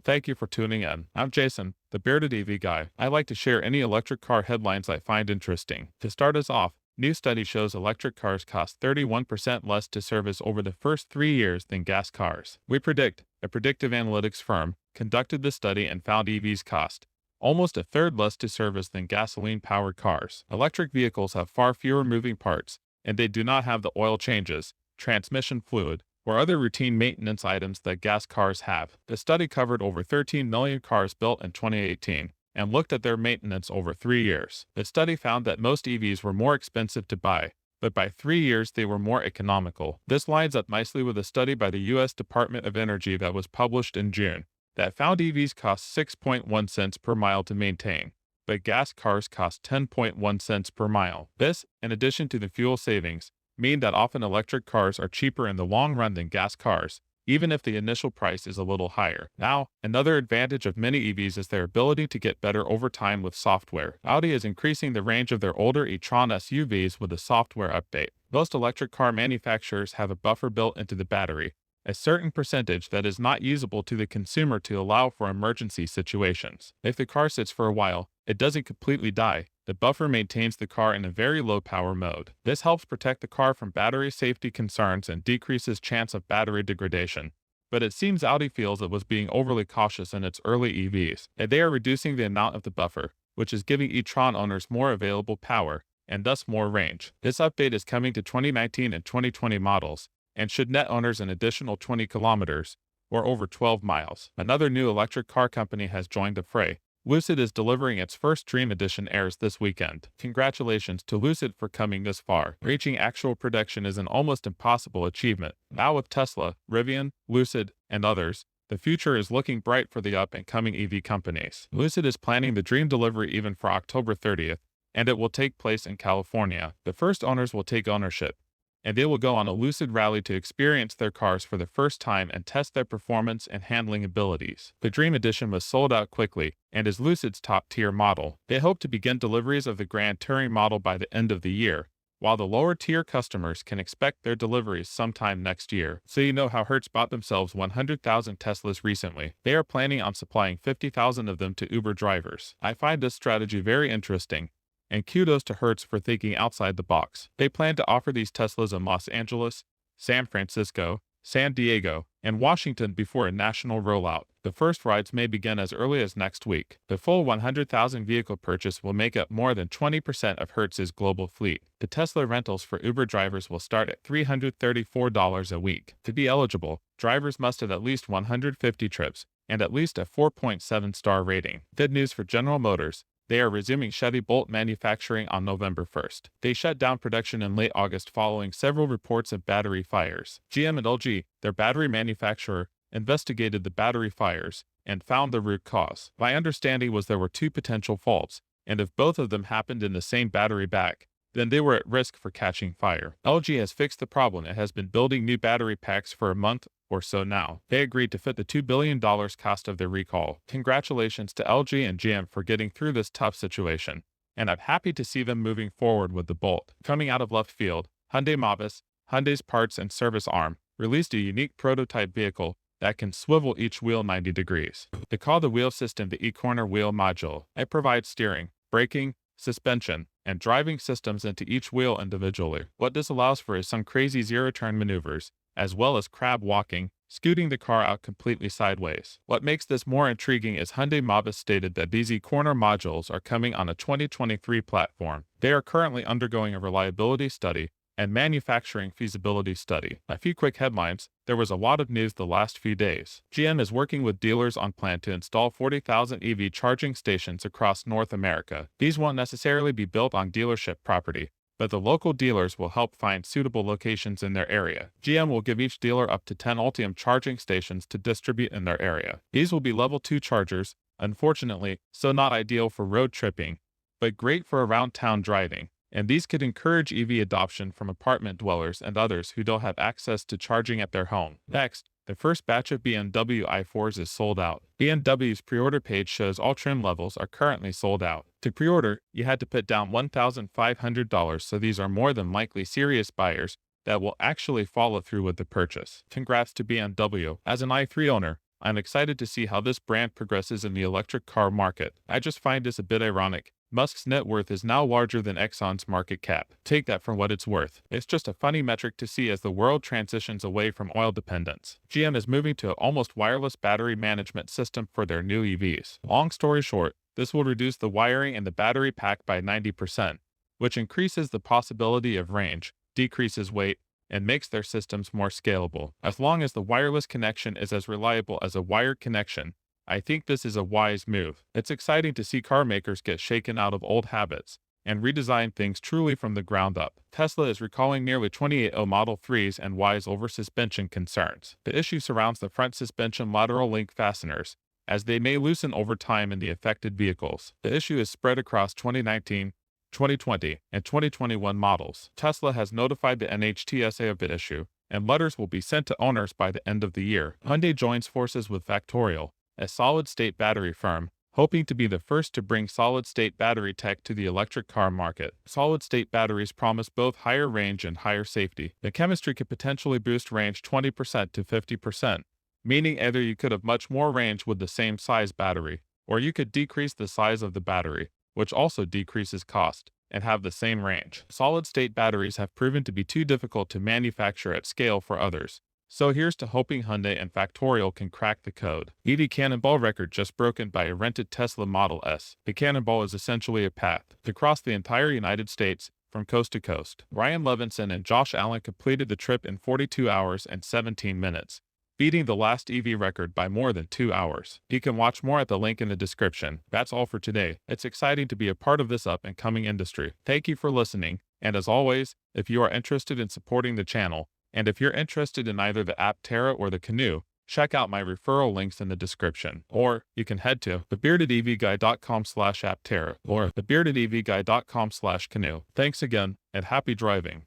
Thank you for tuning in. I'm Jason, the bearded EV guy. I like to share any electric car headlines I find interesting. To start us off, new study shows electric cars cost 31% less to service over the first 3 years than gas cars. A predictive analytics firm, conducted the study and found EVs cost almost a third less to service than gasoline-powered cars. Electric vehicles have far fewer moving parts, and they do not have the oil changes, transmission fluid, or other routine maintenance items that gas cars have. The study covered over 13 million cars built in 2018 and looked at their maintenance over 3 years. The study found that most EVs were more expensive to buy, but by 3 years they were more economical. This lines up nicely with a study by the U.S. Department of Energy that was published in June that found EVs cost 6.1 cents per mile to maintain, but gas cars cost 10.1 cents per mile. This, in addition to the fuel savings, mean that often electric cars are cheaper in the long run than gas cars, even if the initial price is a little higher. Now, another advantage of many EVs is their ability to get better over time with software. Audi is increasing the range of their older e-tron SUVs with a software update. Most electric car manufacturers have a buffer built into the battery, a certain percentage that is not usable to the consumer to allow for emergency situations. If the car sits for a while, it doesn't completely die. The buffer maintains the car in a very low power mode. This helps protect the car from battery safety concerns and decreases chance of battery degradation. But it seems Audi feels it was being overly cautious in its early EVs, and they are reducing the amount of the buffer, which is giving e-tron owners more available power, and thus more range. This update is coming to 2019 and 2020 models, and should net owners an additional 20 kilometers, or over 12 miles. Another new electric car company has joined the fray. Lucid is delivering its first Dream Edition Airs this weekend. Congratulations to Lucid for coming this far. Reaching actual production is an almost impossible achievement. Now with Tesla, Rivian, Lucid, and others, the future is looking bright for the up-and-coming EV companies. Lucid is planning the Dream delivery even for October 30th, and it will take place in California. The first owners will take ownership, and they will go on a Lucid rally to experience their cars for the first time and test their performance and handling abilities. The Dream Edition was sold out quickly and is Lucid's top-tier model. They hope to begin deliveries of the Grand Touring model by the end of the year, while the lower-tier customers can expect their deliveries sometime next year. So you know how Hertz bought themselves 100,000 Teslas recently. They are planning on supplying 50,000 of them to Uber drivers. I find this strategy very interesting, and kudos to Hertz for thinking outside the box. They plan to offer these Teslas in Los Angeles, San Francisco, San Diego, and Washington before a national rollout. The first rides may begin as early as next week. The full 100,000 vehicle purchase will make up more than 20% of Hertz's global fleet. The Tesla rentals for Uber drivers will start at $334 a week. To be eligible, drivers must have at least 150 trips and at least a 4.7-star rating. Good news for General Motors. They are resuming Chevy Bolt manufacturing on November 1st. They shut down production in late August following several reports of battery fires. GM and LG, their battery manufacturer, investigated the battery fires and found the root cause. My understanding was there were two potential faults, and if both of them happened in the same battery pack, then they were at risk for catching fire. LG has fixed the problem and has been building new battery packs for a month or so now. They agreed to fit the $2 billion cost of their recall. Congratulations to LG and GM for getting through this tough situation, and I'm happy to see them moving forward with the Bolt. Coming out of left field, Hyundai Mobis, Hyundai's parts and service arm, released a unique prototype vehicle that can swivel each wheel 90 degrees. They call the wheel system the e-corner wheel module. It provides steering, braking, suspension, and driving systems into each wheel individually. What this allows for is some crazy zero-turn maneuvers, as well as crab walking, scooting the car out completely sideways. What makes this more intriguing is Hyundai Mobis stated that these e-corner modules are coming on a 2023 platform. They are currently undergoing a reliability study and manufacturing feasibility study. A few quick headlines. There was a lot of news the last few days. GM is working with dealers on plan to install 40,000 EV charging stations across North America. These won't necessarily be built on dealership property, but the local dealers will help find suitable locations in their area. GM will give each dealer up to 10 Ultium charging stations to distribute in their area. These will be level 2 chargers, unfortunately, so not ideal for road tripping, but great for around town driving. And these could encourage EV adoption from apartment dwellers and others who don't have access to charging at their home. Next, the first batch of BMW i4s is sold out. BMW's pre-order page shows all trim levels are currently sold out. To pre-order, you had to put down $1,500, so these are more than likely serious buyers that will actually follow through with the purchase. Congrats to BMW. As an i3 owner, I'm excited to see how this brand progresses in the electric car market. I just find this a bit ironic. Musk's net worth is now larger than Exxon's market cap. Take that for what it's worth. It's just a funny metric to see as the world transitions away from oil dependence. GM is moving to an almost wireless battery management system for their new EVs. Long story short, this will reduce the wiring in the battery pack by 90%, which increases the possibility of range, decreases weight, and makes their systems more scalable. As long as the wireless connection is as reliable as a wired connection, I think this is a wise move. It's exciting to see car makers get shaken out of old habits and redesign things truly from the ground up. Tesla is recalling nearly 28 Model 3s and Ys over suspension concerns. The issue surrounds the front suspension lateral link fasteners, as they may loosen over time in the affected vehicles. The issue is spread across 2019, 2020, and 2021 models. Tesla has notified the NHTSA of the issue, and letters will be sent to owners by the end of the year. Hyundai joins forces with Factorial, a solid-state battery firm, hoping to be the first to bring solid-state battery tech to the electric car market. Solid-state batteries promise both higher range and higher safety. The chemistry could potentially boost range 20% to 50%, meaning either you could have much more range with the same size battery, or you could decrease the size of the battery, which also decreases cost, and have the same range. Solid-state batteries have proven to be too difficult to manufacture at scale for others. So here's to hoping Hyundai and Factorial can crack the code. EV Cannonball record just broken by a rented Tesla Model S. The Cannonball is essentially a path to cross the entire United States from coast to coast. Ryan Levinson and Josh Allen completed the trip in 42 hours and 17 minutes, beating the last EV record by more than 2 hours. You can watch more at the link in the description. That's all for today. It's exciting to be a part of this up-and-coming industry. Thank you for listening, and as always, if you are interested in supporting the channel, and if you're interested in either the Aptera or the Canoe, check out my referral links in the description. Or you can head to thebeardedevguy.com/Aptera or thebeardedevguy.com/Canoe. Thanks again, and happy driving.